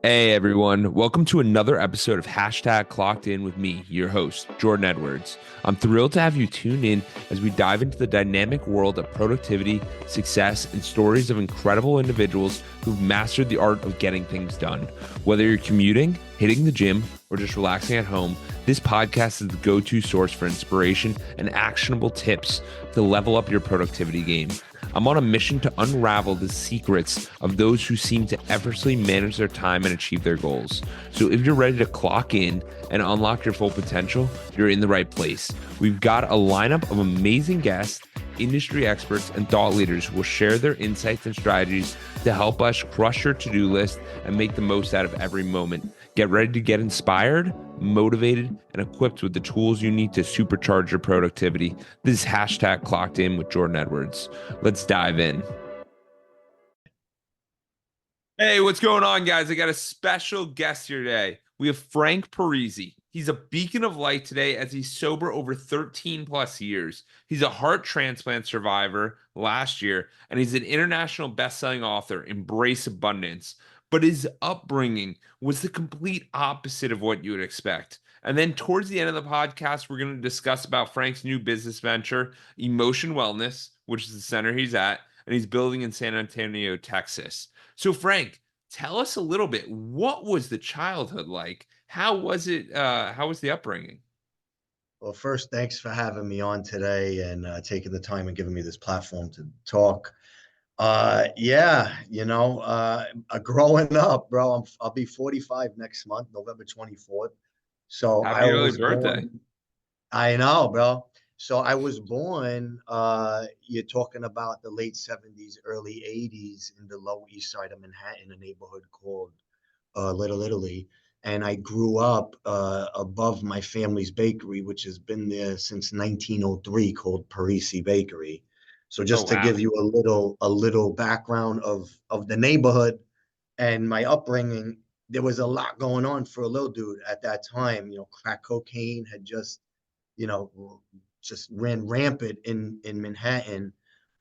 Hey everyone, welcome to another episode of Clockedin with me, your host, Jordan Edwards. I'm thrilled to have you tune in as we dive into the dynamic world of productivity, success, and stories of incredible individuals who've mastered the art of getting things done. Whether you're commuting, hitting the gym, or just relaxing at home, this podcast is the go-to source for inspiration and actionable tips to level up your productivity game. I'm on a mission to unravel the secrets of those who seem to effortlessly manage their time and achieve their goals. So if you're ready to clock in and unlock your full potential, you're in the right place. We've got a lineup of amazing guests, industry experts, and thought leaders who will share their insights and strategies to help us crush your to-do list and make the most out of every moment. Get ready to get inspired, motivated, and equipped with the tools you need to supercharge your productivity. This is Clocked In with Jordan Edwards. Let's dive in. Hey, what's going on, guys? I got a special guest here today. We have Frank Parisi. He's a beacon of light today as he's sober over 13 plus years. He's a heart transplant survivor last year, and he's an international best-selling author, Embrace Abundance. But his upbringing was the complete opposite of what you would expect. And then towards the end of the podcast, we're going to discuss about Frank's new business venture, Emotion Wellness, which is the center he's at, and he's building in San Antonio, Texas. So, Frank, tell us a little bit. What was the childhood like? How was it? How was the upbringing? Well, first, thanks for having me on today and taking the time and giving me this platform to talk. Growing up, bro, I'll be 45 next month, November 24th. So I Happy early was birthday. born, I know, bro. So I was born, you're talking about the late 70s, early 80s in the Lower East Side of Manhattan, a neighborhood called Little Italy. And I grew up above my family's bakery, which has been there since 1903, called Parisi Bakery. So Oh, just to wow. give you a little background of the neighborhood and my upbringing, there was a lot going on for a little dude at that time. Crack cocaine had just ran rampant in Manhattan.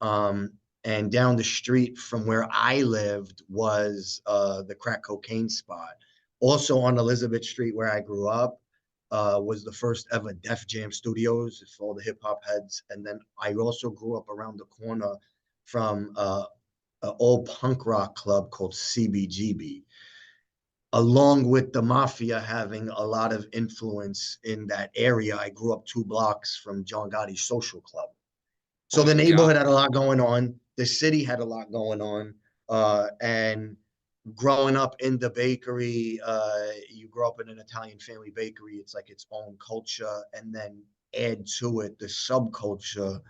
And down the street from where I lived was the crack cocaine spot. Also on Elizabeth Street, where I grew up, was the first ever Def Jam Studios for all the hip hop heads. And then I also grew up around the corner from an old punk rock club called CBGB, along with the mafia having a lot of influence in that area. I grew up 2 blocks from John Gotti's Social Club. Oh So the my God. neighborhood had a lot going on. The city had a lot going on. And growing up in the bakery, you grow up in an Italian family bakery. It's like its own culture. And then add to it the subculture,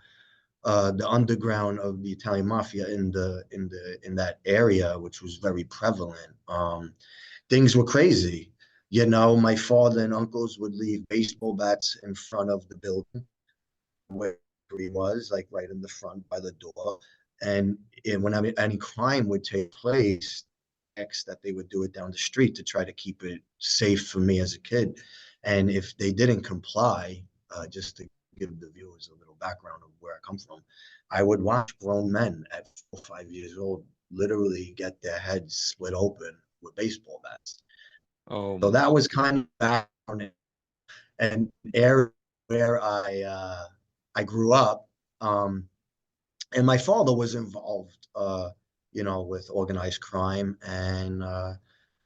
the underground of the Italian mafia in that area, which was very prevalent. Things were crazy. My father and uncles would leave baseball bats in front of the building where he was, like right in the front by the door. And when any crime would take place, that they would do it down the street to try to keep it safe for me as a kid. And if they didn't comply, just to give the viewers a little background of where I come from, I would watch grown men at 4 or 5 years old literally get their heads split open with baseball bats. So Oh, that was kind of background and area where I grew up. And my father was involved, with organized crime, and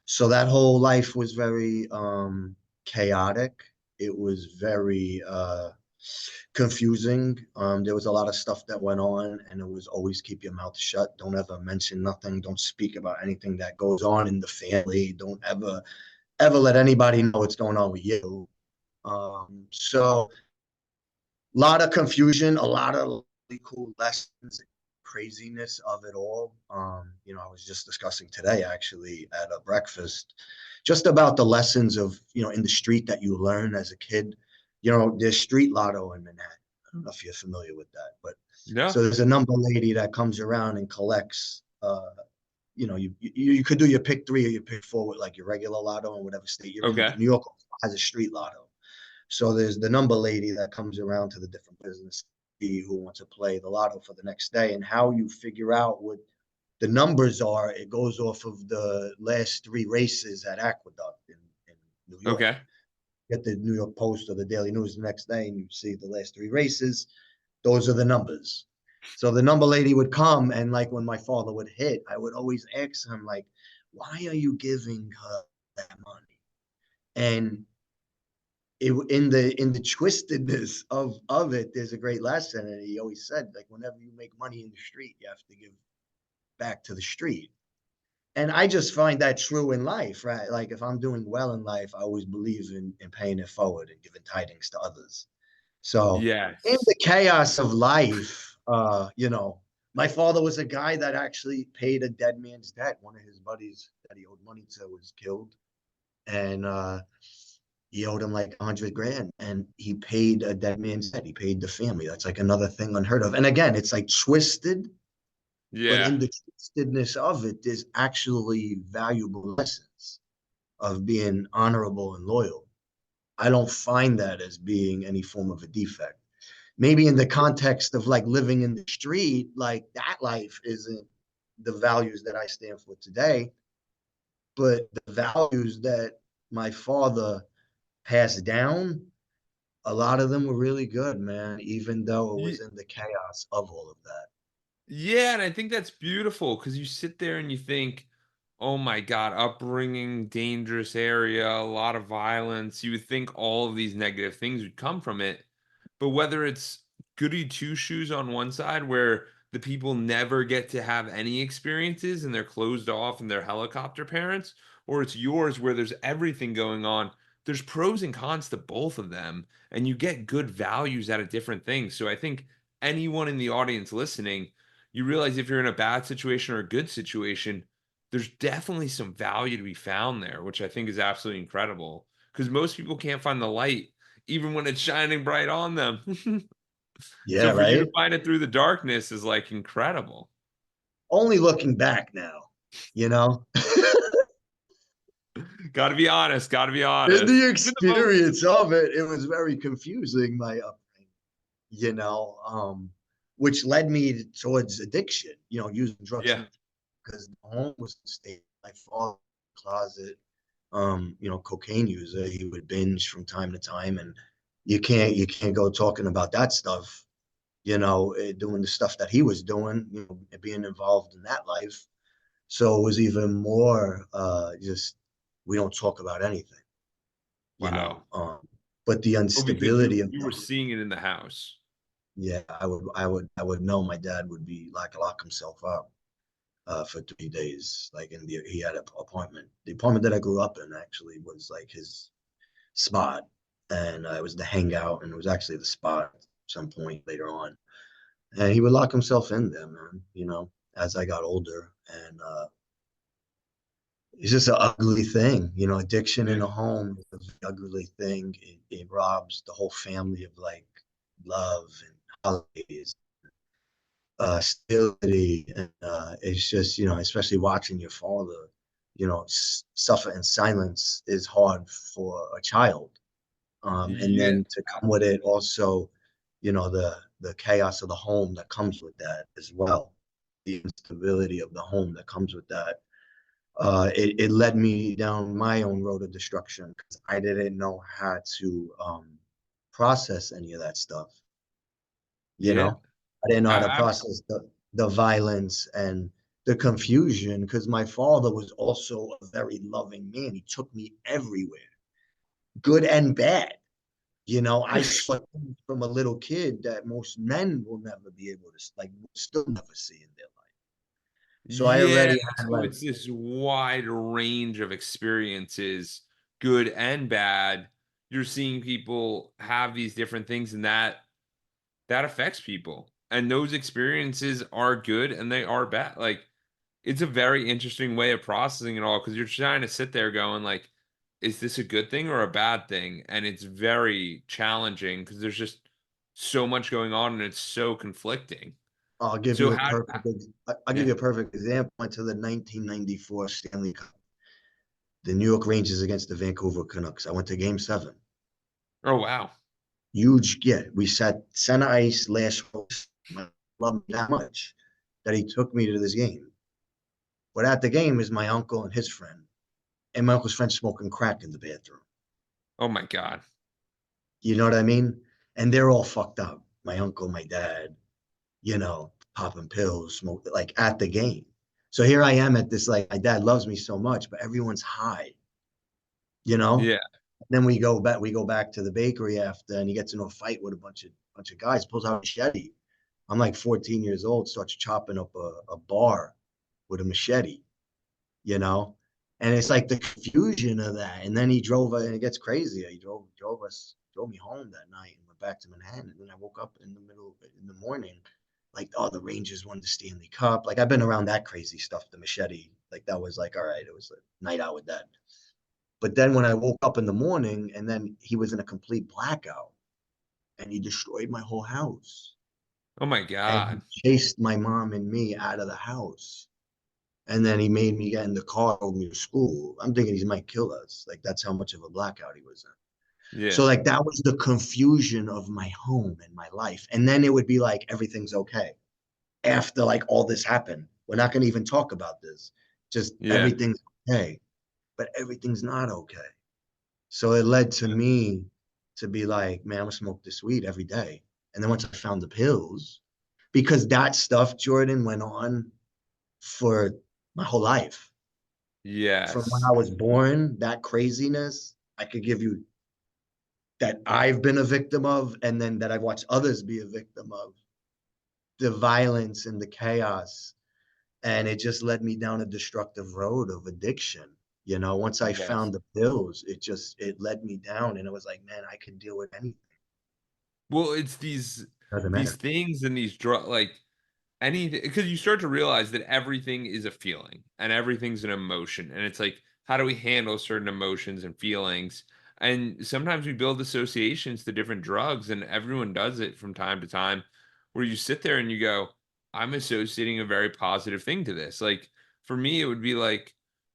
so that whole life was very chaotic. It was very confusing. There was a lot of stuff that went on, and it was always keep your mouth shut. Don't ever mention nothing. Don't speak about anything that goes on in the family. Don't ever let anybody know what's going on with you. So a lot of confusion, a lot of really cool lessons, craziness of it all. I was just discussing today actually at a breakfast just about the lessons of, in the street that you learn as a kid. There's street lotto in Manhattan. I don't know if you're familiar with that, but no. so there's a number lady that comes around and collects. You could do your pick three or your pick four with like your regular lotto in whatever state you're in, Okay. but New York has a street lotto. So there's the number lady that comes around to the different business who wants to play the lotto for the next day, and how you figure out what the numbers are, it goes off of the last 3 races at Aqueduct in New York. Okay. Get the New York Post or the Daily News the next day, and you see the last 3 races. Those are the numbers. So the number lady would come, and like when my father would hit, I would always ask him, like, why are you giving her that money? And in the twistedness of it, there's a great lesson. And he always said, like, whenever you make money in the street, you have to give back to the street. And I just find that true in life, right? Like if I'm doing well in life, I always believe in paying it forward and giving tidings to others. So in Yes. the chaos of life, my father was a guy that actually paid a dead man's debt. One of his buddies that he owed money to was killed, and he owed him like 100 grand, and he paid a dead man's debt. He paid the family. That's like another thing unheard of. And again, it's like twisted, but Yeah. in the twistedness of it, there's actually valuable lessons of being honorable and loyal. I don't find that as being any form of a defect. Maybe in the context of like living in the street, like that life isn't the values that I stand for today, but the values that my father passed down, a lot of them were really good, man, even though it was in the chaos of all of that. Yeah, and I think that's beautiful because you sit there and you think, oh my God, upbringing, dangerous area, a lot of violence. You would think all of these negative things would come from it. But whether it's goody two shoes on one side, where the people never get to have any experiences and they're closed off and they're helicopter parents, or it's yours where there's everything going on, there's pros and cons to both of them. And you get good values out of different things. So I think anyone in the audience listening, you realize if you're in a bad situation or a good situation, there's definitely some value to be found there, which I think is absolutely incredible. Because most people can't find the light, even when it's shining bright on them. Yeah, So for you to right. find it through the darkness is like incredible. Only looking back now, you know. Got to be honest. Got to be In honest. the Even the most, experience of it, it was very confusing, my upbringing, which led me towards addiction, using drugs, yeah, because the home was stable. My father, closet, cocaine user. He would binge from time to time, and you can't go talking about that stuff, doing the stuff that he was doing, being involved in that life. So it was even more just we don't talk about anything, you wow. know. But the Oh, because you instability of you the were seeing it in the house. yeah, I would know my dad would be like lock himself up for 3 days. Like he had an apartment. The apartment that I grew up in actually was like his spot, and it was the hangout, and it was actually the spot at some point later on. And he would lock himself in there, man. As I got older, and it's just an ugly thing. Addiction in Yeah. a home is an ugly thing. It robs the whole family of like love and holidays, stability, and it's just especially watching your father, suffer in silence is hard for a child. And Yeah. then to come with it also, the chaos of the home that comes with that as well, the instability of the home that comes with that. It led me down my own road of destruction because I didn't know how to process any of that stuff. You Yeah. know, I didn't know how to Absolutely. process the violence and the confusion because my father was also a very loving man. He took me everywhere, good and bad. I saw things from a little kid that most men will never be able to, like, still never see in their life. So I Yeah. already had So like, it's this wide range of experiences, good and bad. You're seeing people have these different things, and that affects people. And those experiences are good and they are bad. Like it's a very interesting way of processing it all because you're trying to sit there going like, is this a good thing or a bad thing? And it's very challenging because there's just so much going on and it's so conflicting. I'll give So you a how perfect, I'll give yeah. you a perfect example. Went to the 1994 Stanley Cup, the New York Rangers against the Vancouver Canucks. I went to Game 7. Oh wow. Huge get. We sat center ice last. I loved me that much that he took me to this game. But at the game is my uncle and his friend, and my uncle's friend smoking crack in the bathroom. Oh my God. You know what I mean? And they're all fucked up. My uncle, my dad, popping pills, smoke like at the game. So here I am at this, like my dad loves me so much, but everyone's high, you know? Yeah. Then we go back to the bakery after, and he gets into a fight with a bunch of guys, pulls out a machete. I'm like 14 years old, starts chopping up a bar with a machete, you know? And it's like the confusion of that. And then he drove, and it gets crazier. He drove me home that night and went back to Manhattan. And then I woke up in the morning, like, oh, the Rangers won the Stanley Cup. Like, I've been around that crazy stuff, the machete. Like, that was like, all right, it was a night out with that. But then when I woke up in the morning, and then he was in a complete blackout, and he destroyed my whole house. Oh my And God. he chased my mom and me out of the house. And then he made me get in the car, drove me to school. I'm thinking he might kill us. Like, that's how much of a blackout he was in. So Yeah. like that was the confusion of my home and my life. And then it would be like everything's okay. After like all this happened, we're not gonna even talk about this. Just Yeah. everything's okay, but everything's not okay. So it led to me to be like, man, I'm gonna smoke this weed every day. And then once I found the pills, because that stuff, Jordan, went on for my whole life. From when Yes. I was born, that craziness, I could give you that I've been a victim of, and then that I've watched others be a victim of, the violence and the chaos. And it just led me down a destructive road of addiction. Once I Yes. found the pills, it led me down, and it was like, man, I can deal with anything. Well, it's these Doesn't matter. things and these drug like anything because you start to realize that everything is a feeling and everything's an emotion. And it's like, how do we handle certain emotions and feelings? And sometimes we build associations to different drugs, and everyone does it from time to time, where you sit there and you go, I'm associating a very positive thing to this. Like for me, it would be like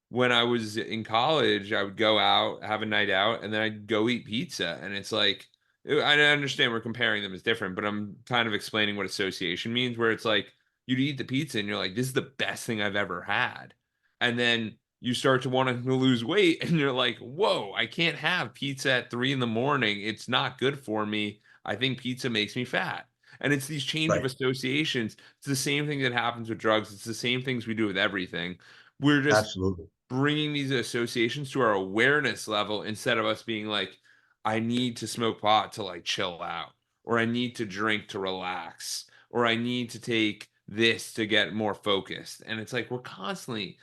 when I was in college, I would go out, have a night out, and then I'd go eat pizza. And it's like, I understand we're comparing them as different, but I'm kind of explaining what association means, where it's like you'd eat the pizza and you're like, this is the best thing I've ever had. And then you start to want to lose weight and you're like, whoa, I can't have pizza at 3 in the morning. It's not good for me. I think pizza makes me fat. And it's these change of Right. associations. It's the same thing that happens with drugs. It's the same things we do with everything. We're just Absolutely. bringing these associations to our awareness level instead of us being like, I need to smoke pot to like chill out, or I need to drink to relax, or I need to take this to get more focused. And it's like, we're constantly,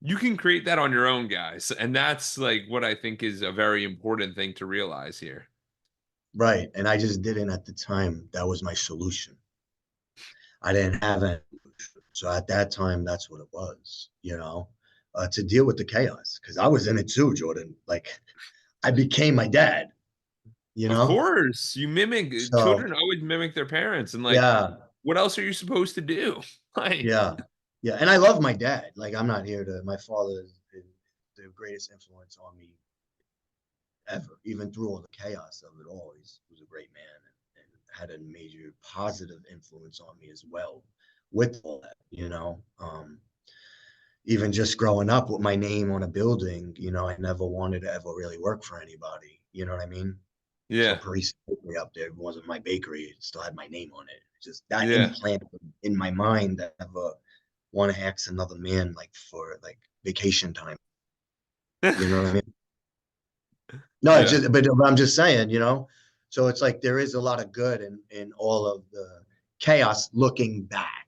you can create that on your own, guys. And that's like what I think is a very important thing to realize here. Right. And I just didn't at the time. That was my solution. I didn't have any. So at that time, that's what it was, to deal with the chaos. Because I was in it too, Jordan. Like, I became my dad, you Of know? course, you mimic, So children always mimic their parents. And like, yeah, what else are you supposed to do? Like, yeah, yeah. And I love my dad. Like, I'm not here to, my father is the greatest influence on me ever, even through all the chaos of it all. He was a great man, and had a major positive influence on me as well with all that. Even just growing up with my name on a building, I never wanted to ever really work for anybody. You know what I mean? So yeah, Parisi Bakery up there wasn't my bakery. It still had my name on it. Just that yeah. implanted in my mind that I never want to ask another man like for like vacation time. You know what I mean? No, it's Yeah. just, but I'm just saying. So it's like there is a lot of good in all of the chaos looking back.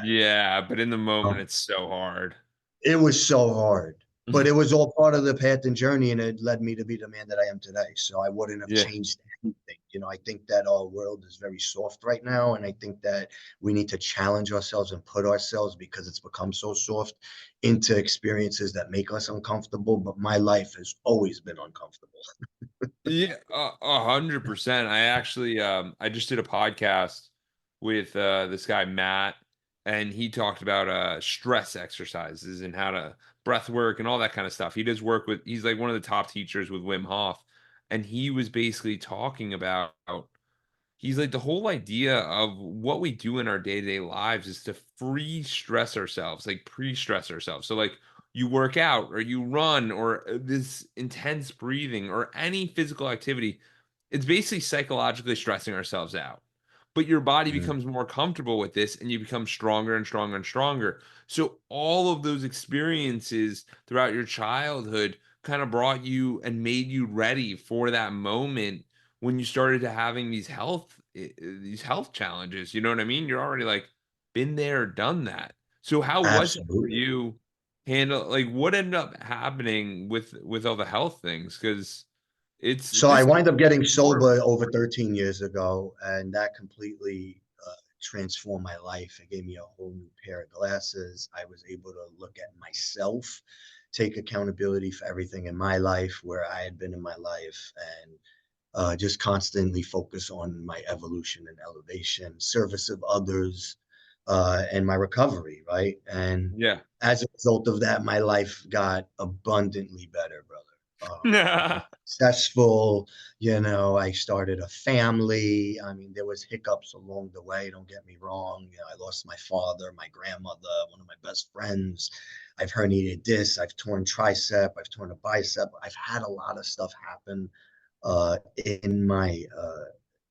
Yeah, but in the moment, Um, it's so hard. It was so hard, but it was all part of the path and journey, and it led me to be the man that I am today. So I wouldn't have Yeah. changed anything. I think that our world is very soft right now, and I think that we need to challenge ourselves and put ourselves, because it's become so soft, into experiences that make us uncomfortable. But my life has always been uncomfortable. Yeah, 100%. I actually, I just did a podcast with this guy Matt, and he talked about stress exercises and how to breath work and all that kind of stuff. He does work with, he's like one of the top teachers with Wim Hof, and he was basically talking about he's like, the whole idea of what we do in our day-to-day lives is to free stress ourselves, like pre-stress ourselves. So like you work out or you run or this intense breathing or any physical activity, it's basically psychologically stressing ourselves out. But your body Mhm. becomes more comfortable with this and you become stronger and stronger and stronger. So all of those experiences throughout your childhood kind of brought you and made you ready for that moment when you started to having these health challenges. You know what I mean? You're already like been there, done that. So how was it for Absolutely. you handle like what ended up happening with all the health things? Because it's So I this wind up getting horrible. sober over 13 years ago, and that completely transformed my life. It gave me a whole new pair of glasses. I was able to look at myself, take accountability for everything in my life, where I had been in my life, and just constantly focus on my evolution and elevation, service of others, and my recovery, right? And Yeah. as a result of that, my life got abundantly better, brother. I became successful. I started a family. I mean, there was hiccups along the way. Don't get me wrong. I lost my father, my grandmother, one of my best friends. I've herniated disc. I've torn tricep. I've torn a bicep. I've had a lot of stuff happen in my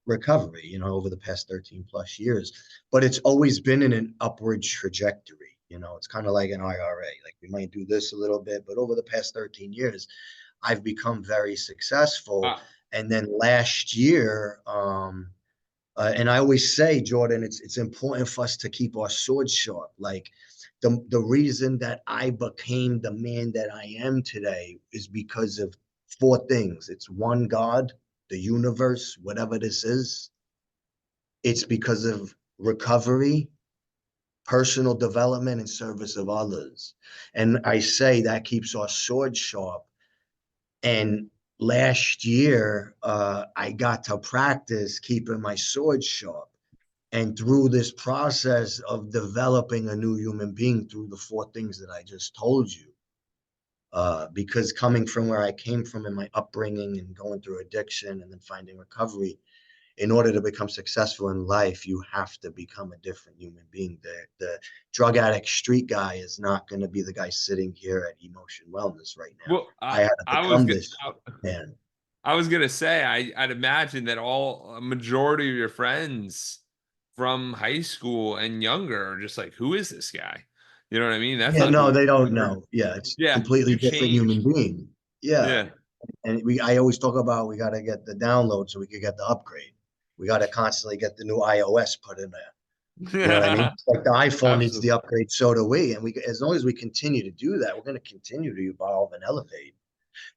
recovery, over the past 13 plus years. But it's always been in an upward trajectory. It's kind of like an IRA. Like we might do this a little bit, but over the past 13 years, I've become very successful. Uh, And then last year, and I always say, Jordan, it's important for us to keep our swords sharp. Like the reason that I became the man that I am today is because of four things. It's one, God, the universe, whatever this is. It's because of recovery, personal development, and service of others. And I say that keeps our sword sharp. And last year, I got to practice keeping my sword sharp. And through this process of developing a new human being through the four things that I just told you, because coming from where I came from in my upbringing and going through addiction and then finding recovery, in order to become successful in life, you have to become a different human being. The drug addict street guy is not going to be the guy sitting here at Emotion Wellness right now. well, I had to become this man. I was gonna say I'd imagine that a majority of your friends from high school and younger are just like, who is this guy? You know what I mean? That's Yeah, not no, who. they don't know. Yeah, it's Yeah, completely you different human changed. being. Yeah, Yeah. and I always talk about we got to get the download so we could get the upgrade. We got to constantly get the new iOS put in there. You know what I mean? It's like the iPhone needs the Absolutely. upgrade, so do we. And as long as we continue to do that, we're going to continue to evolve and elevate.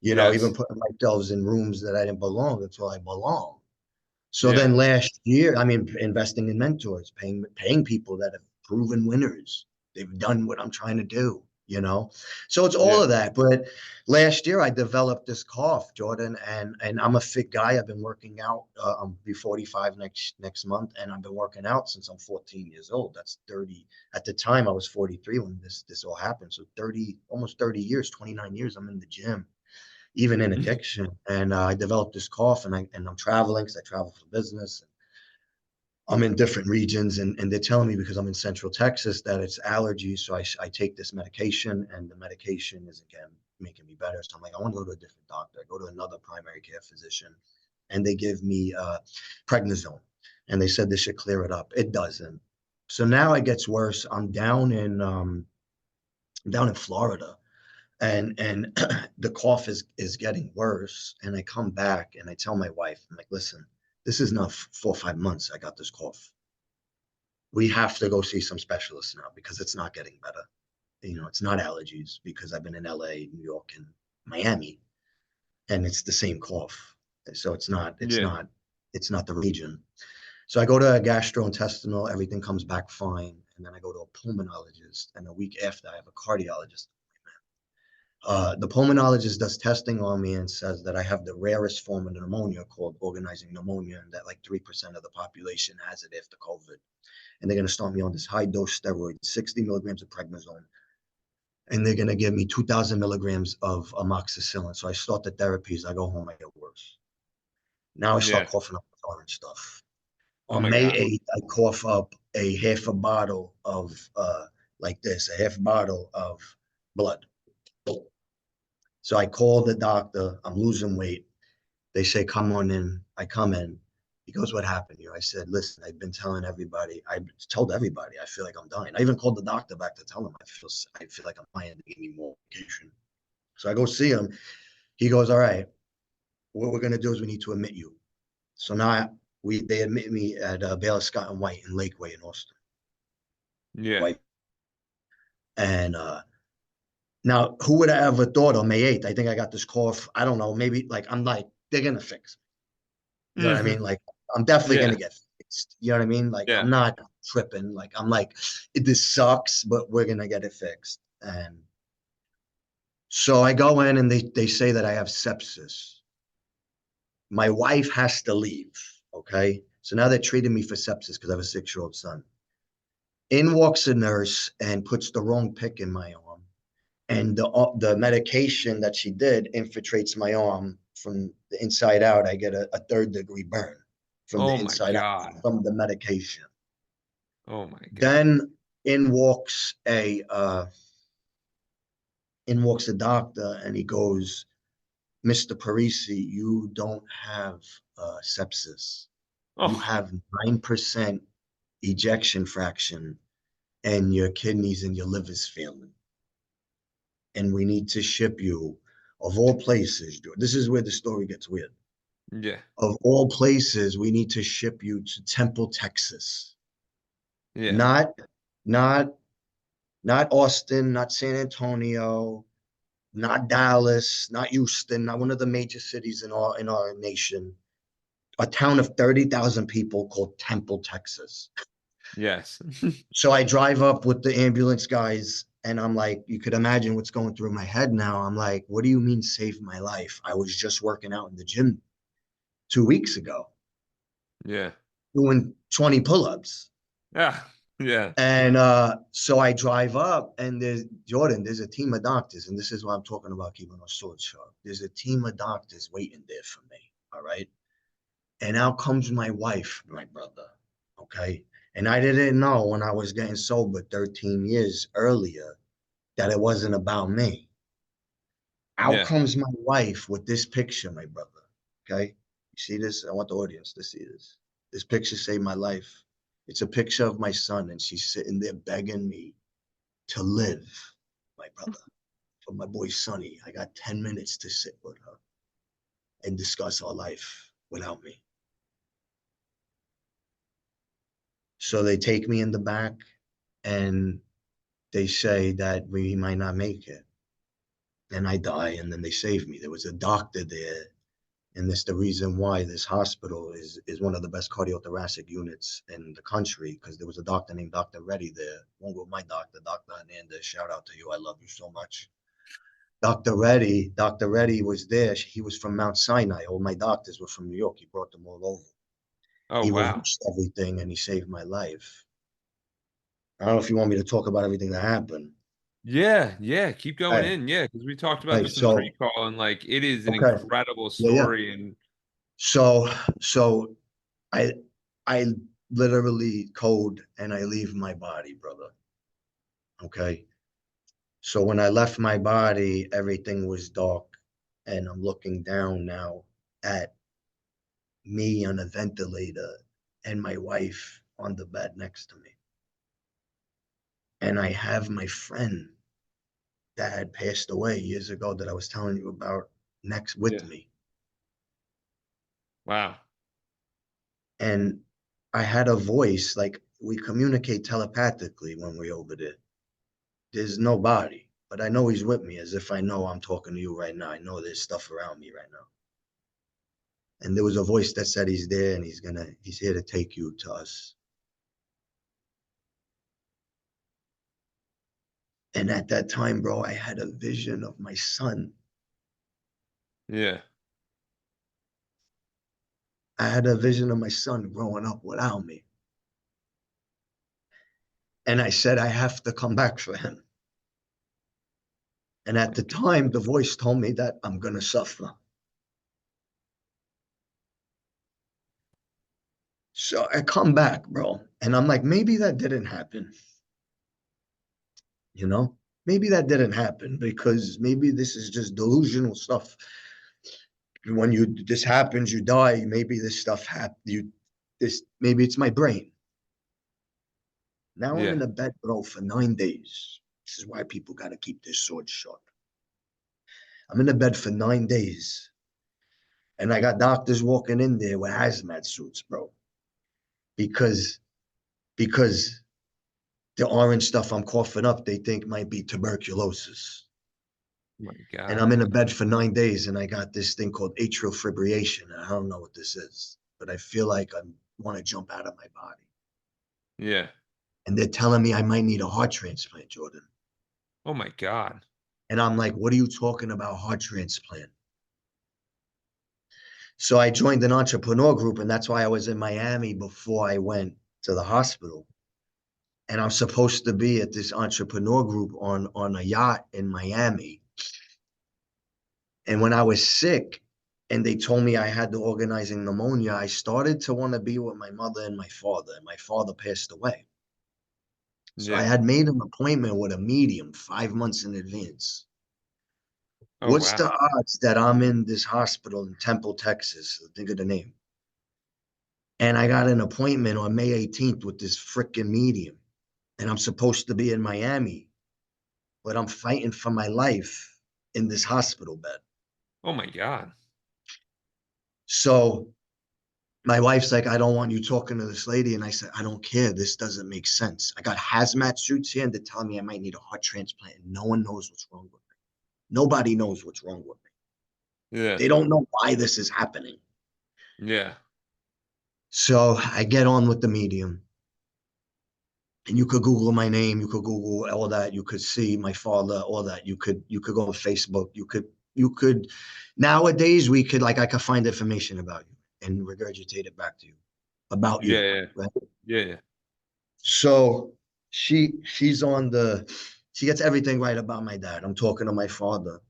Even Yes. putting myself in rooms that I didn't belong, that's where I belong. So Yeah. then last year, I mean, investing in mentors, paying people that have proven winners. They've done what I'm trying to do. So it's all Yeah. of that. But last year I developed this cough, Jordan, and I'm a fit guy. I've been working out. I'm be 45 next month, and I've been working out since I'm 14 years old. That's 30. At the time I was 43 when this all happened. So 30, almost 30 years, 29 years. I'm in the gym even in addiction. And I developed this cough, and I'm traveling because I travel for business. I'm in different regions, and they're telling me because I'm in Central Texas that it's allergy. So I take this medication, and the medication is again making me better. So I'm like, I want to go to a different doctor. I go to another primary care physician, and they give me prednisone, and they said this should clear it up. It doesn't. So now it gets worse. I'm down in Florida, and the cough is getting worse, and I come back and I tell my wife, I'm like, listen, this is not 4 or 5 months I got this cough. We have to go see some specialists now because it's not getting better. It's not allergies because I've been in LA, New York, and Miami, and it's the same cough. So it's not it's Yeah. not it's not the region. So I go to a gastrointestinal, everything comes back fine, and then I go to a pulmonologist, and a week after I have a cardiologist. The pulmonologist does testing on me and says that I have the rarest form of pneumonia called organizing pneumonia, and that like 3% of the population has it after COVID. And they're going to start me on this high dose steroid, 60 milligrams of prednisone, and they're going to give me 2,000 milligrams of amoxicillin. So I start the therapies. I go home, I get worse. Now I start Yeah. coughing up orange stuff. Oh On my May God. 8th, I cough up a half a bottle of like this, a half bottle of blood. So I call the doctor. I'm losing weight. They say, come on in. I come in. He goes, what happened here? I said, listen, I've been telling everybody. I told everybody I feel like I'm dying. I even called the doctor back to tell him I feel like I'm dying to give me more medication. So I go see him. He goes, all right, what we're gonna do is we need to admit you. So now they admit me at Baylor Scott and White in Lakeway in Austin. Yeah. White. And now who would have ever thought on May 8th? I think I got this cough. I don't know, maybe like I'm like, they're gonna fix me. You know what I Hmm. mean? Like I'm definitely Yeah. gonna get fixed. You know what I mean? Like Yeah. I'm not tripping. Like I'm like, this sucks, but we're gonna get it fixed. And so I go in and they say that I have sepsis. My wife has to leave. Okay. So now they're treating me for sepsis because I have a 6-year-old son. In walks a nurse and puts the wrong pick in my arm. And the medication that she did infiltrates my arm from the inside out. I get a 3rd-degree burn from the Oh my inside out God. from the medication. Oh my God. Then in walks a doctor and he goes, Mr. Parisi, you don't have sepsis. You Oh, have 9% ejection fraction and your kidneys and your liver's failing. And we need to ship you, of all places, this is where the story gets weird. yeah. Of all places, we need to ship you to Temple, Texas. Yeah. Not, not, not Austin, not San Antonio, not Dallas, not Houston, not one of the major cities in our nation. A town of 30,000 people called Temple, Texas. Yes. So I drive up with the ambulance guys and I'm like, you could imagine what's going through my head now. I'm like, what do you mean save my life? I was just working out in the gym 2 weeks ago Yeah. doing 20 pull-ups. Yeah. Yeah. And so I drive up and there's a team of doctors. And this is why I'm talking about keeping our swords sharp. There's a team of doctors waiting there for me. All right. And out comes my wife, my brother. Okay. And I didn't know when I was getting sober 13 years earlier that it wasn't about me. Out Yeah. comes my wife with this picture, my brother. Okay. You see this? I want the audience to see this. This picture saved my life. It's a picture of my son, and she's sitting there begging me to live, my brother. For my boy Sonny, I got 10 minutes to sit with her and discuss our life without me. So they take me in the back and they say that we might not make it. And I die, and then they save me. There was a doctor there, and that's the reason why this hospital is one of the best cardiothoracic units in the country, because there was a doctor named Dr. Reddy there. Won't go my doctor, Dr. Hernandez. Shout out to you. I love you so much. Dr. Reddy was there. He was from Mount Sinai. All my doctors were from New York. He brought them all over. Oh, He wow. reversed everything and he saved my life. I don't know if you want me to talk about everything that happened. Yeah. Yeah. Keep going Hey, in. Yeah. Because we talked about hey, this in so pre-call and like it is an okay, incredible yeah, yeah. story. And So I I literally code and I leave my body, brother. Okay. So when I left my body, everything was dark, and I'm looking down now at me on a ventilator and my wife on the bed next to me. And I have my friend that had passed away years ago that I was telling you about next with yeah. me. Wow. And I had a voice, like we communicate telepathically when we're over there. There's nobody, but I know he's with me as if I know I'm talking to you right now. I know there's stuff around me right now. And there was a voice that said he's there and he's here to take you to us. And at that time, bro, I had a vision of my son. Yeah. I had a vision of my son growing up without me. And I said, I have to come back for him. And at the time, the voice told me that I'm going to suffer. So I come back, bro, and I'm like, maybe that didn't happen. You know, maybe that didn't happen because maybe this is just delusional stuff. When this happens, you die. Maybe this stuff maybe it's my brain. Now I'm Yeah. in a bed, bro, for 9 days. This is why people got to keep their swords sharp. I'm in a bed for 9 days, and I got doctors walking in there with hazmat suits, bro, because because the orange stuff I'm coughing up, they think might be tuberculosis. Oh my And God. I'm in a bed for 9 days, and I got this thing called atrial fibrillation. I don't know what this is, but I feel like I want to jump out of my body. Yeah. And they're telling me I might need a heart transplant, Jordan. Oh my God. And I'm like, what are you talking about, heart transplant? So I joined an entrepreneur group, and that's why I was in Miami before I went to the hospital. And I'm supposed to be at this entrepreneur group on a yacht in Miami. And when I was sick and they told me I had the organizing pneumonia, I started to want to be with my mother and my father. And my father passed away. So I Yeah. had made an appointment with a medium 5 months in advance. Oh What's wow. the odds that I'm in this hospital in Temple, Texas? Think of the name. And I got an appointment on May 18th with this freaking medium. And I'm supposed to be in Miami, but I'm fighting for my life in this hospital bed. Oh my God. So my wife's like, I don't want you talking to this lady. And I said, I don't care. This doesn't make sense. I got hazmat suits here and they're telling me I might need a heart transplant. And no one knows what's wrong with me. Nobody knows what's wrong with me. Yeah. They don't know why this is happening. Yeah. So I get on with the medium. And you could Google my name, you could Google all that, you could see my father, all that. You could go on Facebook, you could nowadays we could like I could find information about you and regurgitate it back to you about Yeah. you. Yeah. Right. Yeah. Yeah. So she's on she gets everything right about my dad. I'm talking to my father.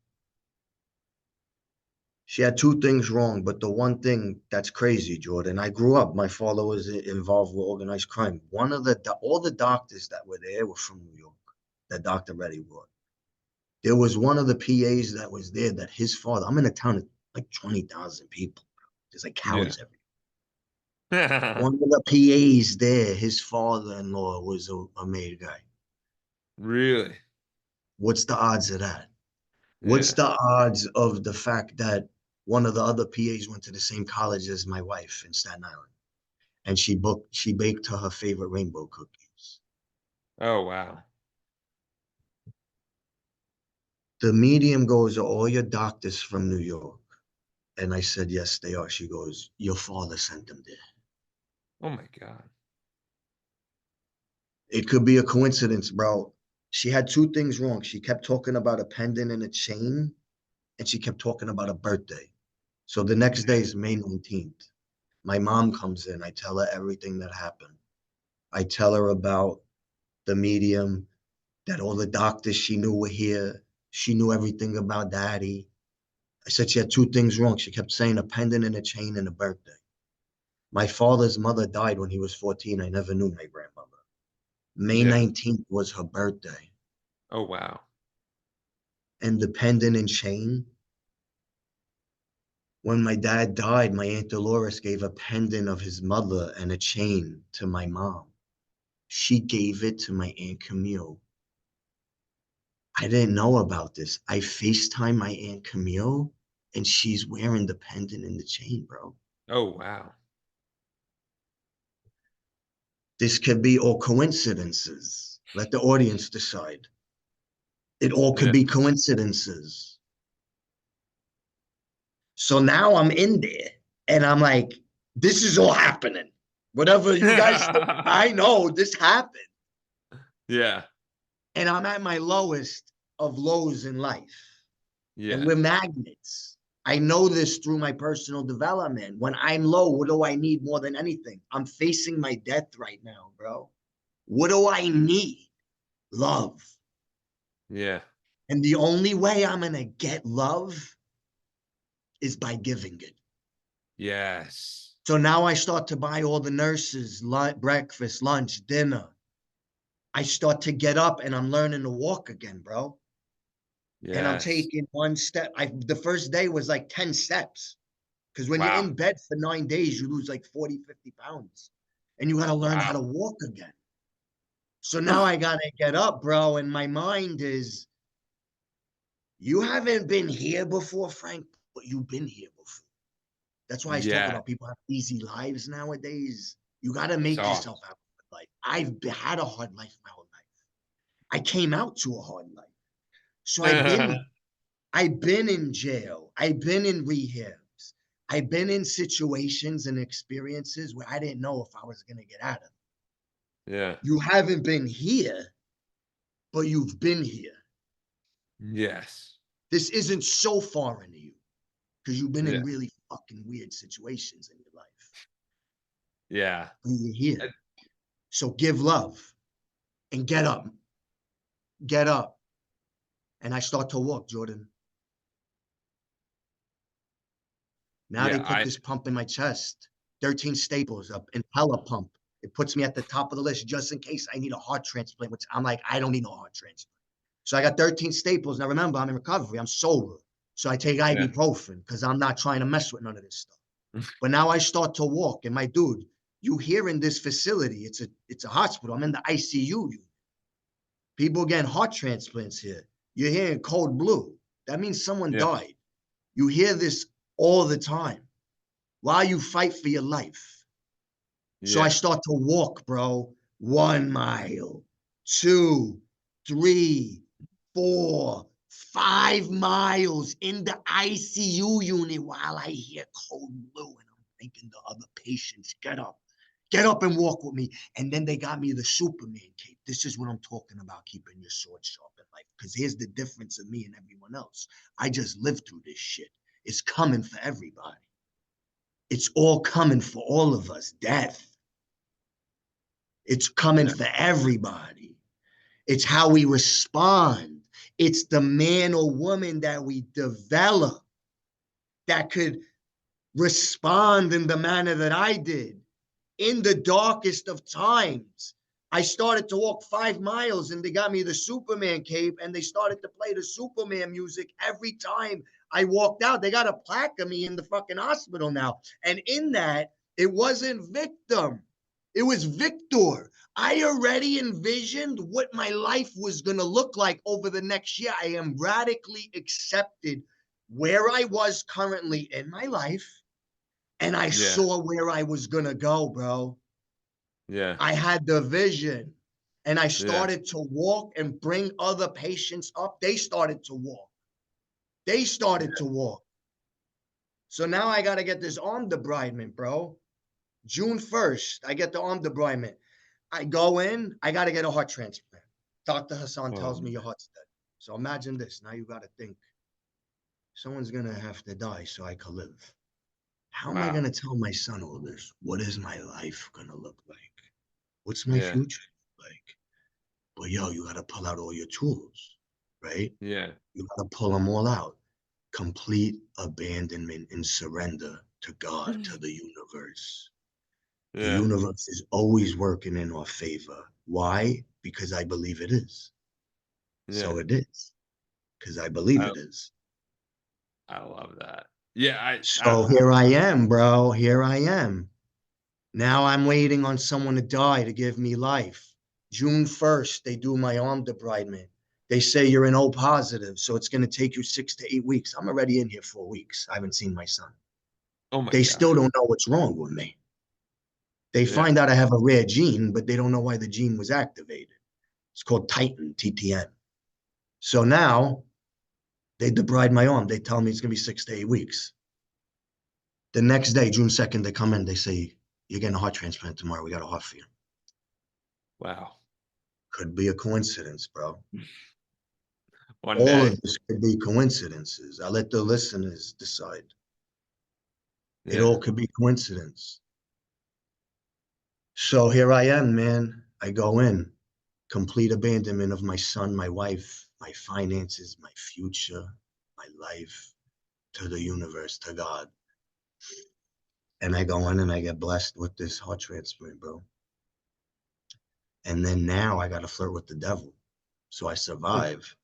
She had two things wrong, but the one thing that's crazy, Jordan, I grew up, my father was involved with organized crime. All the doctors that were there were from New York, that Dr. Reddy brought. There was one of the PAs that was there that his father, I'm in a town of like 20,000 people. There's like Yeah. cows everywhere. One of the PAs there, his father-in-law was a made guy. Really? What's the odds of that? What's Yeah. the odds of the fact that one of the other PAs went to the same college as my wife in Staten Island, and she baked her favorite rainbow cookies? Oh wow. The medium goes, "Are all your doctors from New York?" And I said, "Yes, they are." She goes, "Your father sent them there." Oh my God. It could be a coincidence, bro. She had two things wrong. She kept talking about a pendant and a chain, and she kept talking about a birthday. So the next day Yeah. is May 19th. My mom comes in. I tell her everything that happened. I tell her about the medium, that all the doctors she knew were here. She knew everything about daddy. I said she had two things wrong. She kept saying a pendant and a chain and a birthday. My father's mother died when he was 14. I never knew my grandmother. May Yeah. 19th was her birthday. Oh wow. And the pendant and chain, when my dad died, my Aunt Dolores gave a pendant of his mother and a chain to my mom. She gave it to my Aunt Camille. I didn't know about this. I FaceTime my Aunt Camille and she's wearing the pendant and the chain, bro. Oh wow. This could be all coincidences. Let the audience decide. It all could Yeah. be coincidences. So now I'm in there and I'm like, this is all happening. Whatever you guys think, I know this happened. Yeah. And I'm at my lowest of lows in life. And Yeah. we're magnets. I know this through my personal development. When I'm low, what do I need more than anything? I'm facing my death right now, bro. What do I need? Love. Yeah. And the only way I'm going to get love is by giving it. Yes. So now I start to buy all the nurses breakfast, lunch, dinner. I start to get up and I'm learning to walk again, bro. And I'm Yes. taking one step. The first day was like 10 steps. Because when you're Wow. in bed for 9 days, you lose like 40, 50 pounds. And you got to learn how Wow. to walk again. So now I got to get up, bro. And my mind is, you haven't been here before, Frank, but you've been here before. That's why I talk Yeah. about people have easy lives nowadays. You got to make So, yourself out of life. I've had a hard life my whole life. I came out to a hard life. So I've been in jail. I've been in rehabs. I've been in situations and experiences where I didn't know if I was going to get out of. yeah. You haven't been here, but you've been here. Yes. This isn't so foreign to you because you've been Yeah. in really fucking weird situations in your life. Yeah. But you're here. So give love and get up. Get up. And I start to walk, Jordan. Now they Yeah. put this pump in my chest, 13 staples, an impeller pump. It puts me at the top of the list just in case I need a heart transplant, which I'm like, I don't need no heart transplant. So I got 13 staples. Now remember, I'm in recovery. I'm sober. So I take Yeah. ibuprofen because I'm not trying to mess with none of this stuff. But now I start to walk. And my dude, you here in this facility, it's a hospital. I'm in the ICU. People getting heart transplants here. You're here in code blue. That means someone Yeah. died. You hear this all the time while you fight for your life. So I Yeah. start to walk, bro. 1 mile, 2, 3, 4, 5 miles in the ICU unit while I hear code blue and I'm thinking to other patients, get up and walk with me. And then they got me the Superman cape. This is what I'm talking about, keeping your sword sharp in life. Because here's the difference of me and everyone else. I just lived through this shit. It's coming for everybody. It's all coming for all of us. Death. It's coming Yeah. for everybody. It's how we respond. It's the man or woman that we develop that could respond in the manner that I did in the darkest of times. I started to walk 5 miles and they got me the Superman cape and they started to play the Superman music every time I walked out. They got a plaque of me in the fucking hospital now. And in that, it wasn't victim. It was Victor. I already envisioned what my life was going to look like over the next year. I am radically accepted where I was currently in my life. And I Yeah. saw where I was going to go, bro. Yeah. I had the vision and I Yeah. started to walk and bring other patients up. They started to walk. They started to walk. So now I got to get this arm debridement, bro. June 1st, I get the arm debridement. I go in, I got to get a heart transplant. Dr. Hassan tells me your heart's dead. So imagine this. Now you got to think someone's going to have to die so I can live. How am I Wow. going to tell my son all this? What is my life going to look like? What's my Yeah. future like? But yo, you got to pull out all your tools, right? Yeah. You got to pull them all out. Complete abandonment and surrender to God, to the universe. The Yeah. universe is always working in our favor. Why? Because I believe it is. Yeah. So it is. Because I believe I it is. I love that. Yeah. So here I am, bro. Here I am. Now I'm waiting on someone to die to give me life. June 1st, they do my arm debridement. They say you're an O positive, so it's going to take you 6 to 8 weeks. I'm already in here 4 weeks. I haven't seen my son. Oh my They God. still don't know what's wrong with me. They Yeah. find out I have a rare gene, but they don't know why the gene was activated. It's called Titan, TTN. So now they debride my arm. They tell me it's going to be 6 to 8 weeks. The next day, June 2nd, they come in. They say, you're getting a heart transplant tomorrow. We got a heart for you. Wow. Could be a coincidence, bro. One All day. of this could be coincidences. I let the listeners decide. It Yeah. all could be coincidence. So here I am, man. I go in, complete abandonment of my son, my wife, my finances, my future, my life, to the universe, to God. And I go in and I get blessed with this heart transplant, bro. And then now I got to flirt with the devil. So I survive,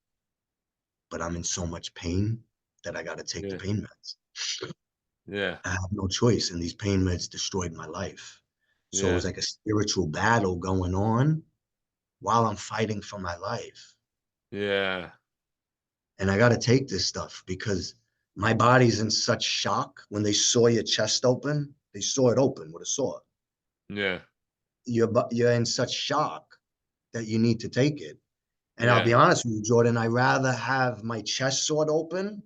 but I'm in so much pain that I got to take the Yeah. pain meds. Yeah. I have no choice. And these pain meds destroyed my life. So it was Yeah. like a spiritual battle going on while I'm fighting for my life. Yeah. And I got to take this stuff because my body's in such shock. When they saw your chest open, they saw it open with a saw. Yeah. You're in such shock that you need to take it. And I'll be Yeah. honest with you, Jordan, I'd rather have my chest sawed open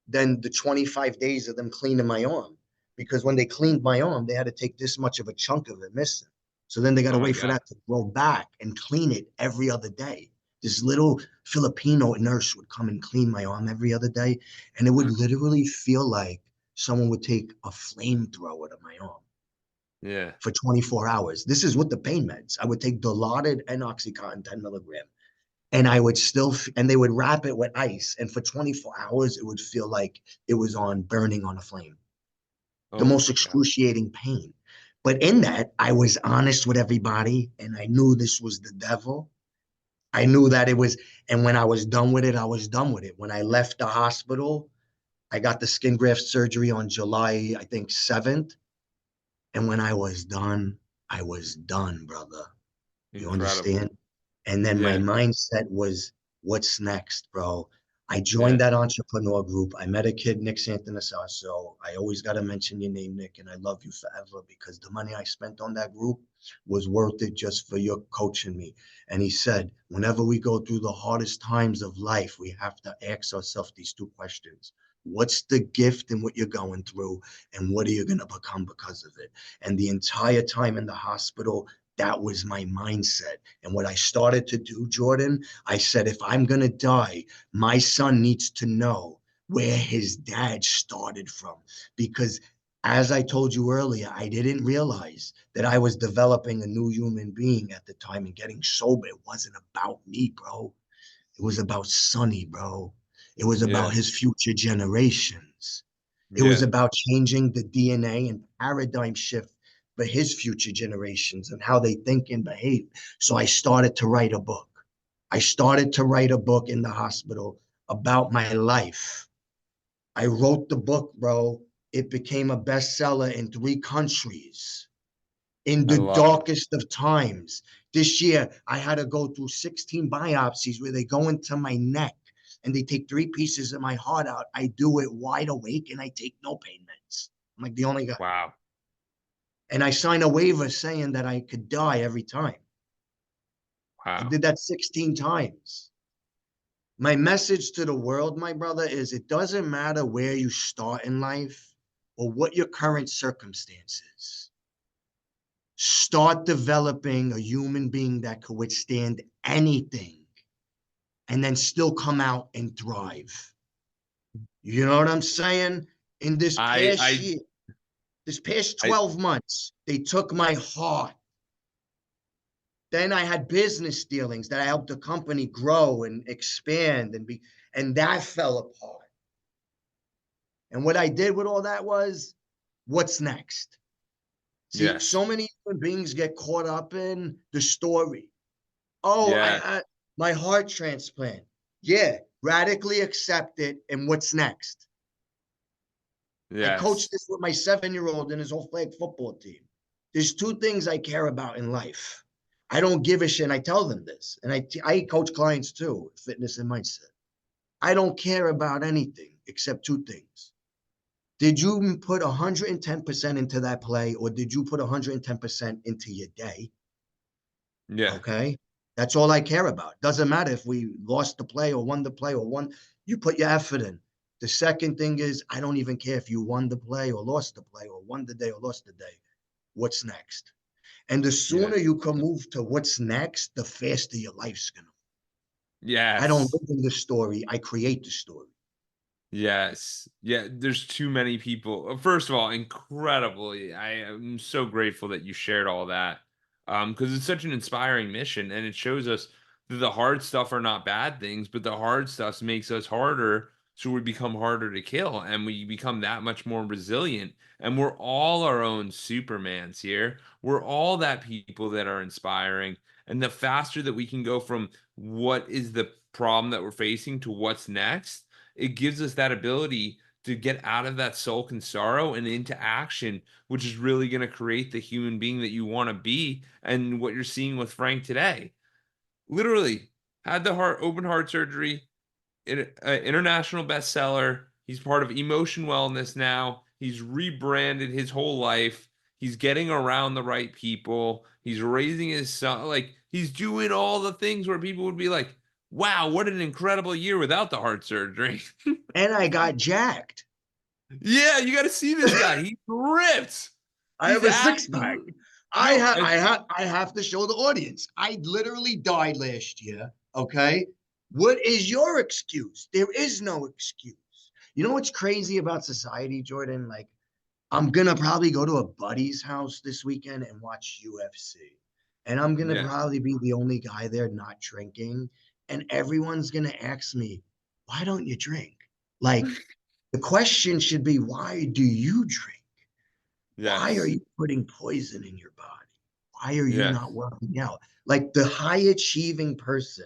than the 25 days of them cleaning my arm. Because when they cleaned my arm, they had to take this much of a chunk of it missing. So then they got Oh to my wait for God. that to grow back and clean it every other day. This little Filipino nurse would come and clean my arm every other day. And it would literally feel like someone would take a flamethrower to my arm Yeah. for 24 hours. This is with the pain meds. I would take Dilaudid and Oxycontin 10 milligram and I would still, and they would wrap it with ice. And for 24 hours, it would feel like it was on burning on a flame, the Oh most my God. excruciating pain. But in that, I was honest with everybody and I knew this was the devil. I knew that it was, and when I was done with it, I was done with it. When I left the hospital, I got the skin graft surgery on July, I think, 7th. And when I was done, brother. You Incredible. understand? And then my Yeah. mindset was, what's next, bro? I joined Yeah. that entrepreneur group. I met a kid, Nick Santanasasso. I always got to mention your name, Nick, and I love you forever because the money I spent on that group was worth it just for your coaching me. And he said, whenever we go through the hardest times of life, we have to ask ourselves these two questions. What's the gift in what you're going through, and what are you going to become because of it? And the entire time in the hospital, that was my mindset. And what I started to do, Jordan, I said, if I'm going to die, my son needs to know where his dad started from. Because as I told you earlier, I didn't realize that I was developing a new human being at the time and getting sober. It wasn't about me, bro. It was about Sonny, bro. It was about Yeah. his future generations. It was Yeah. about changing the DNA and paradigm shift for his future generations and how they think and behave. So I started to write a book. I started to write a book in the hospital about my life. I wrote the book, bro. It became a bestseller in 3 countries in I the love it. darkest of times. This year, I had to go through 16 biopsies where they go into my neck and they take 3 pieces of my heart out. I do it wide awake and I take no pain meds. I'm like the only guy. Wow. And I signed a waiver saying that I could die every time. I Wow. did that 16 times. My message to the world, my brother, is it doesn't matter where you start in life or what your current circumstances. Start developing a human being that could withstand anything and then still come out and thrive. You know what I'm saying? In this I past I year, this past I 12 months, they took my heart. Then I had business dealings that I helped the company grow and expand and that fell apart. And what I did with all that was, what's next? See, yes. so many human beings get caught up in the story. Oh, I Yeah. had my heart transplant. Yeah, radically accept it. And what's next? I Yes. coached this with my 7-year-old in his whole flag football team. There's 2 things I care about in life. I don't give a shit. And I tell them this. And I coach clients too, fitness and mindset. I don't care about anything except 2 things. Did you put 110% into that play or did you put 110% into your day? Yeah. Okay. That's all I care about. Doesn't matter if we lost the play or won the play or won, you put your effort in. The second thing is, I don't even care if you won the play or lost the play or won the day or lost the day. What's next? And the Yeah. sooner you can move to what's next, the faster your life's going to. I don't Yes. live in the story. I create the story. Yes. Yeah, there's too many people. First of all, incredibly, I am so grateful that you shared all that. Because it's such an inspiring mission and it shows us that the hard stuff are not bad things, but the hard stuff makes us harder So we become harder to kill and we become that much more resilient. And we're all our own Supermans here. We're all that people that are inspiring. And the faster that we can go from what is the problem that we're facing to what's next, it gives us that ability to get out of that sulk and sorrow and into action, which is really going to create the human being that you want to be. And what you're seeing with Frank today, literally had the open heart surgery, international bestseller. He's part of Emotion Wellness now. He's rebranded his whole life. He's getting around the right people. He's raising his son. Like, he's doing all the things where people would be like, wow, what an incredible year without the heart surgery. And I got jacked. Yeah, you got to see this guy. He's ripped. I He's have a six pack. absolutely I no. have I have to show the audience. I literally died last year. Okay. What is your excuse? There is no excuse. You know what's crazy about society, Jordan? Like, I'm gonna probably go to a buddy's house this weekend and watch UFC. And I'm gonna Yeah. probably be the only guy there not drinking. And everyone's gonna ask me, why don't you drink? Like, the question should be, why do you drink? Why are Yes. you putting poison in your body? Why are you Yeah. not working out? Like, the high achieving person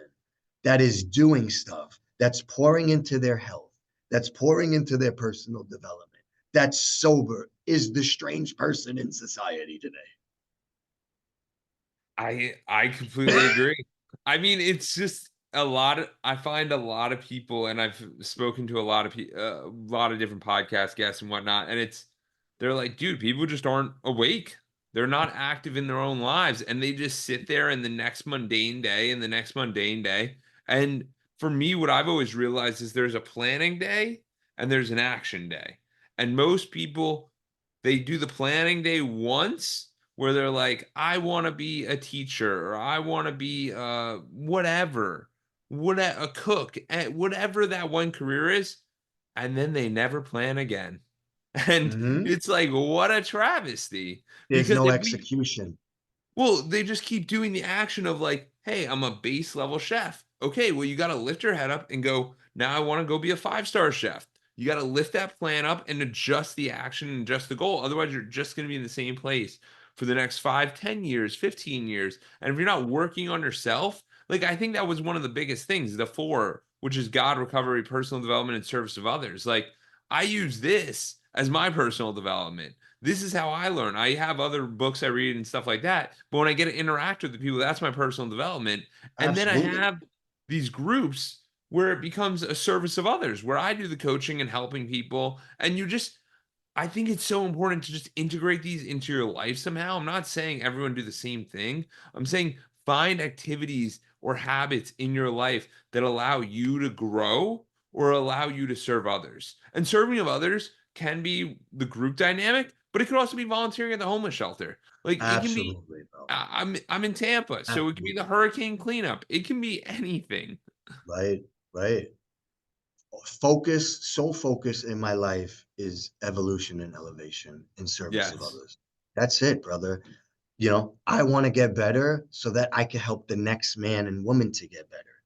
that is doing stuff, that's pouring into their health, that's pouring into their personal development, that's sober, is the strange person in society today. I completely agree. I mean, it's just a lot of I find a lot of people, and I've spoken to a lot of people, a lot of different podcast guests and whatnot, and they're like, dude, people just aren't awake. They're not active in their own lives, and they just sit there in the next mundane day and the next mundane day. And for me, what I've always realized is there's a planning day and there's an action day. And most people, they do the planning day once where they're like, I want to be a teacher or I want to be whatever, what a cook, whatever that one career is, and then they never plan again. And Mm-hmm. it's like, what a travesty. There's Because no if we execution. well, they just keep doing the action of like, hey, I'm a base level chef. Okay, well, you got to lift your head up and go, now I want to go be a 5-star chef. You got to lift that plan up and adjust the action and adjust the goal. Otherwise, you're just going to be in the same place for the next 5, 10 years, 15 years. And if you're not working on yourself, like I think that was one of the biggest things, the 4, which is God, recovery, personal development, and service of others. Like I use this as my personal development. This is how I learn. I have other books I read and stuff like that. But when I get to interact with the people, that's my personal development. And then I Absolutely. have these groups where it becomes a service of others, where I do the coaching and helping people. And I think it's so important to just integrate these into your life somehow. I'm not saying everyone do the same thing. I'm saying find activities or habits in your life that allow you to grow or allow you to serve others. And serving of others can be the group dynamic, but it could also be volunteering at the homeless shelter. Like it can be Absolutely, bro. I'm in Tampa, so it can be the Absolutely. hurricane cleanup. It can be anything. Right. Right. Focus, sole focus in my life is evolution and elevation in service of Yes. others. That's it, brother. I want to get better so that I can help the next man and woman to get better.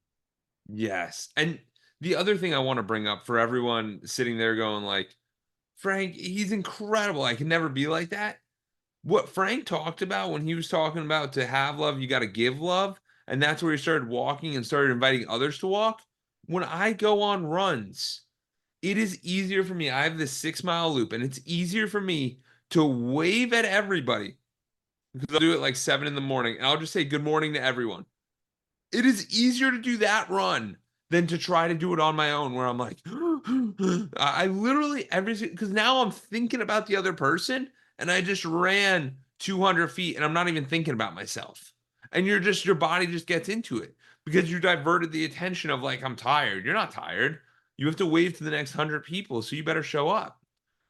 Yes. And the other thing I want to bring up for everyone sitting there going like, Frank, he's incredible. I can never be like that. What Frank talked about when he was talking about to have love, you got to give love. And that's where he started walking and started inviting others to walk. When I go on runs, it is easier for me. I have this 6 mile loop, and it's easier for me to wave at everybody because I'll do it like 7 in the morning. And I'll just say good morning to everyone. It is easier to do that run than to try to do it on my own where I'm like, I literally because now I'm thinking about the other person and I just ran 200 feet and I'm not even thinking about myself. And your body just gets into it because you diverted the attention of like, I'm tired. You're not tired. You have to wave to the next 100 people. So you better show up.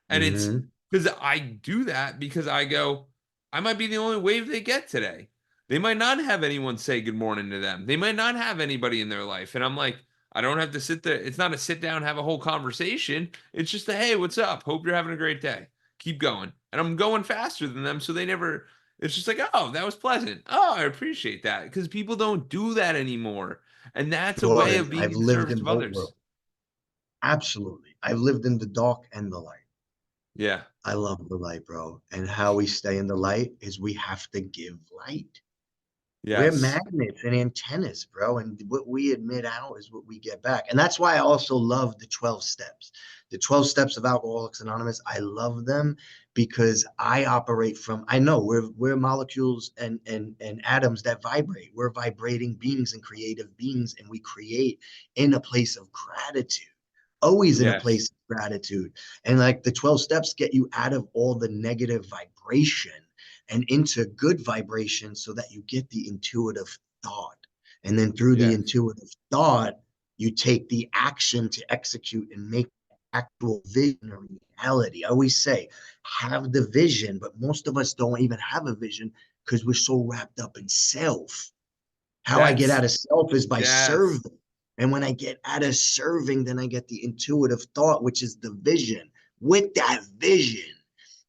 And it's Hmm. because I do that because I go, I might be the only wave they get today. They might not have anyone say good morning to them. They might not have anybody in their life. And I'm like, I don't have to sit there. It's not a sit down, have a whole conversation. It's just a, hey, what's up? Hope you're having a great day. Keep going. And I'm going faster than them. So they never, it's just like, oh, that was pleasant. Oh, I appreciate that. Because people don't do that anymore. And that's a way of Jordan, being I've in lived service in of both others. worlds. Absolutely. I've lived in the dark and the light. Yeah. I love the light, bro. And how we stay in the light is we have to give light. We're Yes. magnets and antennas, bro. And what we emit out is what we get back. And that's why I also love the 12 steps. The 12 steps of Alcoholics Anonymous, I love them because I operate from, I know we're molecules and atoms that vibrate. We're vibrating beings and creative beings, and we create in a place of gratitude. Always in a Yes. place of gratitude. And like the 12 steps get you out of all the negative vibration and into good vibration so that you get the intuitive thought. And then through the Yes. intuitive thought, you take the action to execute and make actual vision a reality. I always say, have the vision, but most of us don't even have a vision because we're so wrapped up in self. How I get That's out of self is by yes. serving. And when I get out of serving, then I get the intuitive thought, which is the vision. With that vision,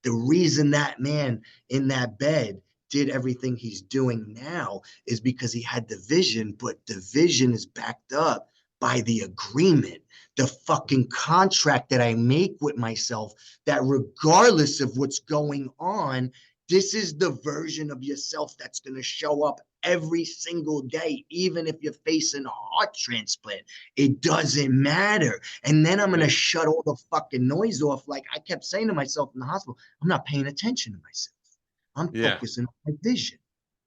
the reason that man in that bed did everything he's doing now is because he had the vision, but the vision is backed up by the agreement, the fucking contract that I make with myself, that regardless of what's going on, this is the version of yourself that's going to show up every single day, even if you're facing a heart transplant. It doesn't matter. And then I'm going Yeah. to shut all the fucking noise off. Like I kept saying to myself in the hospital, I'm not paying attention to myself. I'm Yeah. focusing on my vision.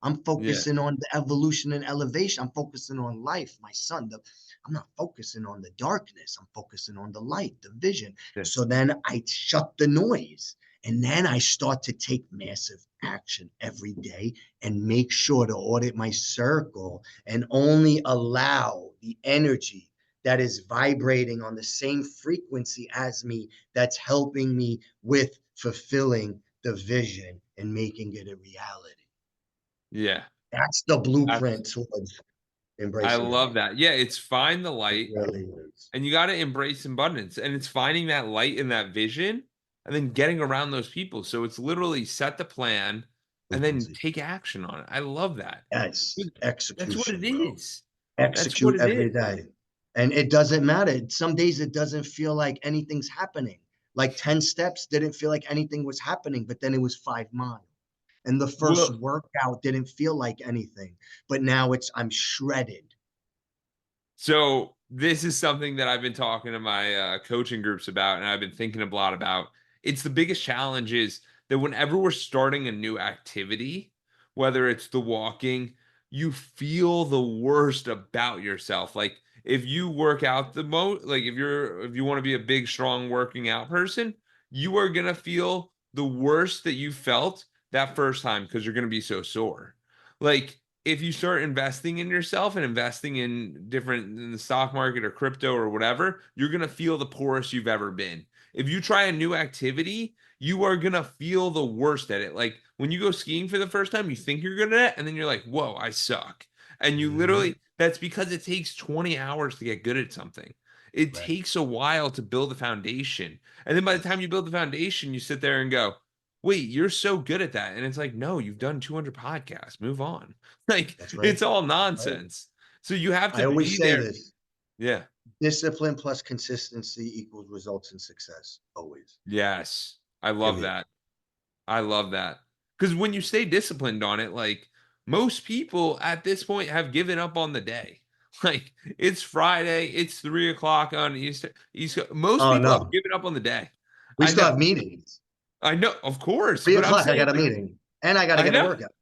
I'm Yeah. focusing on the evolution and elevation. I'm focusing on life, my son. I'm not focusing on the darkness. I'm focusing on the light, the vision. So Yes. then I shut the noise. And then I start to take massive action every day and make sure to audit my circle and only allow the energy that is vibrating on the same frequency as me, that's helping me with fulfilling the vision and making it a reality. Yeah. That's the That's blueprint towards I embracing love abundance. that. Yeah, it's find the It light really is. and you got to embrace abundance and it's finding that light and that vision and then getting around those people. So it's literally set the plan and then Frequency. take action on it. I love that. Yes, That's what it execution, bro. is. That's what Execute it every is. day. And it doesn't matter. Some days it doesn't feel like anything's happening. Like 10 steps didn't feel like anything was happening, but then it was 5 miles. And the first Well, workout didn't feel like anything, but now I'm shredded. so this is something that I've been talking to my coaching groups about, and I've been thinking a lot about. It's the biggest challenge is that whenever we're starting a new activity, whether it's the walking, you feel the worst about yourself. Like if you work out the most, like if you want to be a big, strong working out person, you are gonna feel the worst that you felt that first time because you're gonna be so sore. Like if you start investing in yourself and investing in different in the stock market or crypto or whatever, you're gonna feel the poorest you've ever been. If you try a new activity, you are gonna feel the worst at it. Like when you go skiing for the first time, you think you're good at it, and then you're like, whoa, I suck. And you Mhm. literally, that's because it takes 20 hours to get good at something. It Right. takes a while to build the foundation. And then by the time Yes. you build the foundation, you sit there and go, wait, you're so good at that. And it's like, no, you've done 200 podcasts. Move on. Like That's right. it's all That's right. nonsense. So you have to I always be say there. this. Yeah. Discipline plus consistency equals results in success. Always. Yes. I love Period. that. I love that. Because when you stay disciplined on it, like most people at this point have given up on the day. Like it's Friday, it's 3 o'clock on East. Most Oh people have no. given up on the day. We I still know, have meetings. I know, of course, Three but I'm o'clock, I saying got a like meeting. And I gotta I get a know. workout.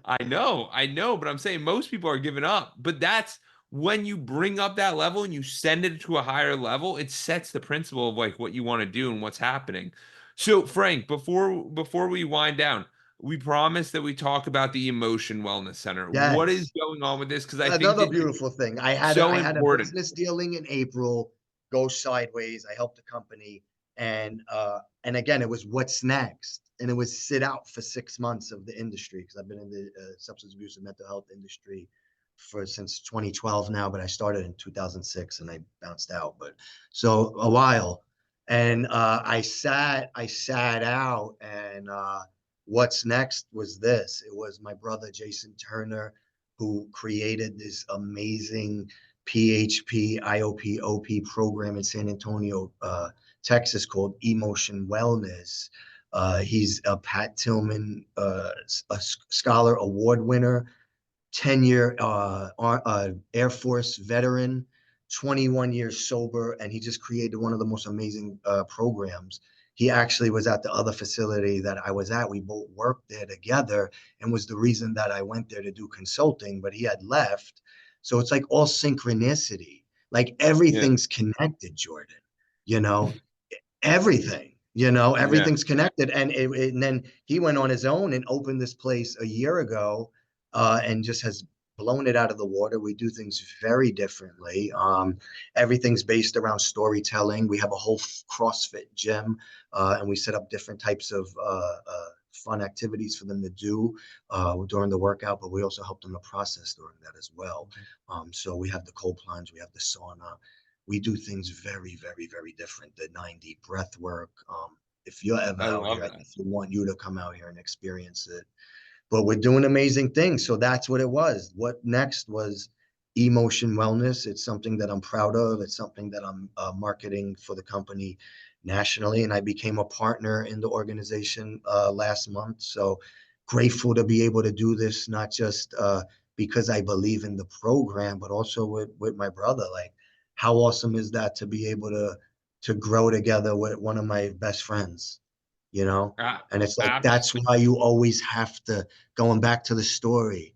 I know, but I'm saying most people are giving up. But that's when you bring up that level and you send it to a higher level, it sets the principle of like what you want to do and what's happening. So, Frank, before we wind down, we promised that we talk about the Emotion Wellness Center. What is Yes. going on with this? Because I think Another this is beautiful thing. so I had a important. business dealing in April go sideways. I helped the company, and again it was what's next, and it was sit out for 6 months of the industry because I've been in the substance abuse and mental health industry for since 2012 now, but I started in 2006 and I bounced out, but so a while. And I sat out, and what's next was this. It was my brother Jason Turner who created this amazing PHP, IOP, OP program in San Antonio, Texas called Emotion Wellness. He's a Pat Tillman, a scholar award winner, 10-year Air Force veteran, 21 years sober, and he just created one of the most amazing programs. He actually was at the other facility that I was at. We both worked there together and was the reason that I went there to do consulting, but he had left. So it's like all synchronicity. Like Yeah. everything's connected, Jordan. You know, everything, Yeah. everything's connected. And then he went on his own and opened this place a year ago, and just has blown it out of the water. We do things very differently. Everything's based around storytelling. We have a whole CrossFit gym, and we set up different types of fun activities for them to do during the workout, but we also help them to process during that as well. So we have the cold plunge, we have the sauna. We do things very, very, very different. The 9D breath work. If you're ever I out love here, I that. definitely want you to come out here and experience it. But we're doing amazing things. So that's what it was. What next was emotion wellness. It's something that I'm proud of. It's something that I'm marketing for the company nationally. And I became a partner in the organization last month. So grateful to be able to do this, not just because I believe in the program, but also with my brother. Like, how awesome is that to be able to grow together with one of my best friends, you know? Uh, And it's like, abs- that's why you always have to, going back to the story,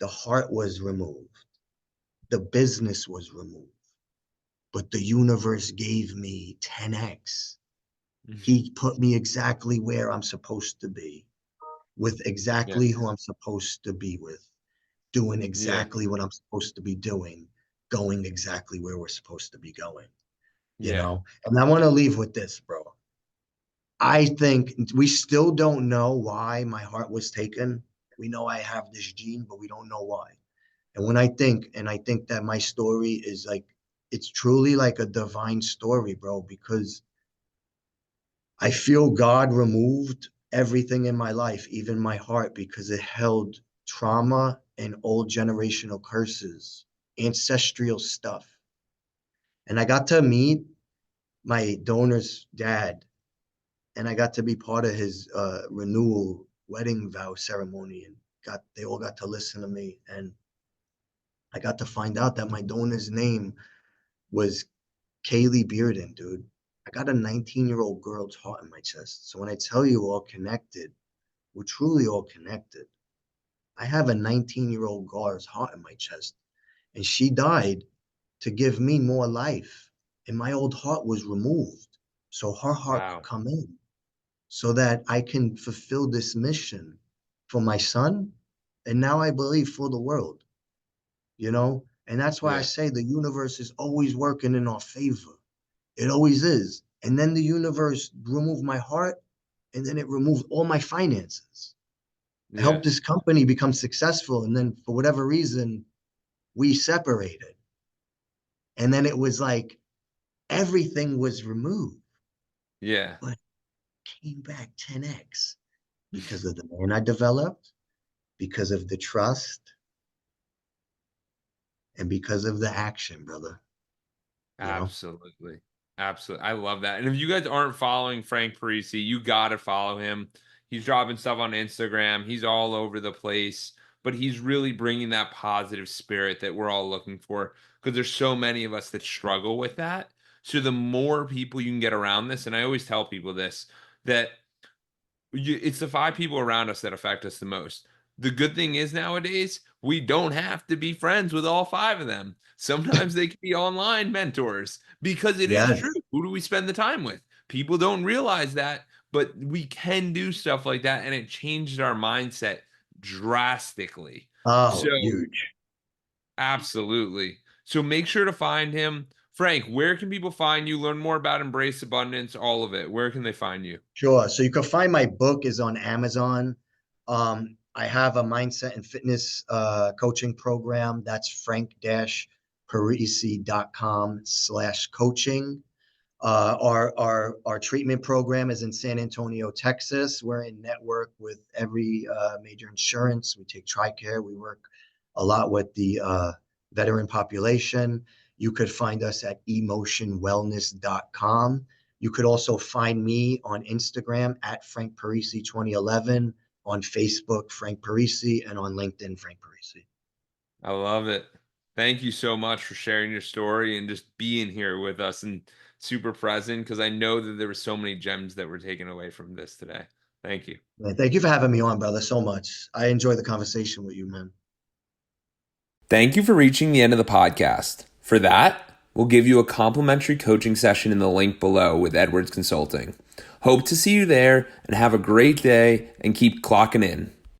the heart was removed, the business was removed, but the universe gave me 10x. He put me exactly where I'm supposed to be, with yeah. exactly who I'm supposed to be with, doing Yeah. exactly what I'm supposed to be doing, going exactly where we're supposed to be going, Yeah. And I want to leave with this, bro. I think we still don't know why my heart was taken. We know I have this gene, but we don't know why. And I think that my story is like, it's truly like a divine story, bro, because I feel God removed everything in my life, even my heart, because it held trauma and old generational curses, ancestral stuff. And I got to meet my donor's dad, and I got to be part of his renewal wedding vow ceremony, and they all got to listen to me, and I got to find out that my donor's name was Kaylee Bearden, dude. I got a 19-year-old girl's heart in my chest. So when I tell you all connected, we're truly all connected. I have a 19-year-old girl's heart in my chest, and she died to give me more life. And my old heart was removed, so her heart could Wow. come in, so that I can fulfill this mission for my son, and now I believe for the world. And that's why I Yeah. say the universe is always working in our favor. It always is. And then the universe removed my heart, and then it removed all my finances. I Yeah. helped this company become successful, and then for whatever reason, we separated. And then it was like everything was removed, Yeah. but came back 10x because of the man I developed, because of the trust, and because of the action, brother. You know? Absolutely. Absolutely. I love that. And if you guys aren't following Frank Parisi, you got to follow him. He's dropping stuff on Instagram. He's all over the place, but he's really bringing that positive spirit that we're all looking for because there's so many of us that struggle with that. So the more people you can get around this, and I always tell people this, that it's the five people around us that affect us the most. The good thing is nowadays, we don't have to be friends with all five of them. Sometimes they can be online mentors because it is true. Yes. Who do we spend the time with? People don't realize that, but we can do stuff like that, and it changed our mindset drastically. So, Oh, huge. absolutely. So, make sure to find him. Frank, where can people find you? Learn more about Embrace Abundance, all of it. Where can they find you? Sure. So you can find my book is on Amazon. I have a mindset and fitness coaching program. That's frank-parisi.com/coaching. Our treatment program is in San Antonio, Texas. We're in network with every major insurance. We take TRICARE. We work a lot with the veteran population. You could find us at emotionwellness.com. You could also find me on Instagram at Frank Parisi 2011, on Facebook, Frank Parisi, and on LinkedIn, Frank Parisi. I love it. Thank you so much for sharing your story and just being here with us and super present, because I know that there were so many gems that were taken away from this today. Thank you. Man, thank you for having me on, brother, so much. I enjoy the conversation with you, man. Thank you for reaching the end of the podcast. For that, we'll give you a complimentary coaching session in the link below with Edwards Consulting. Hope to see you there and have a great day and keep clocking in.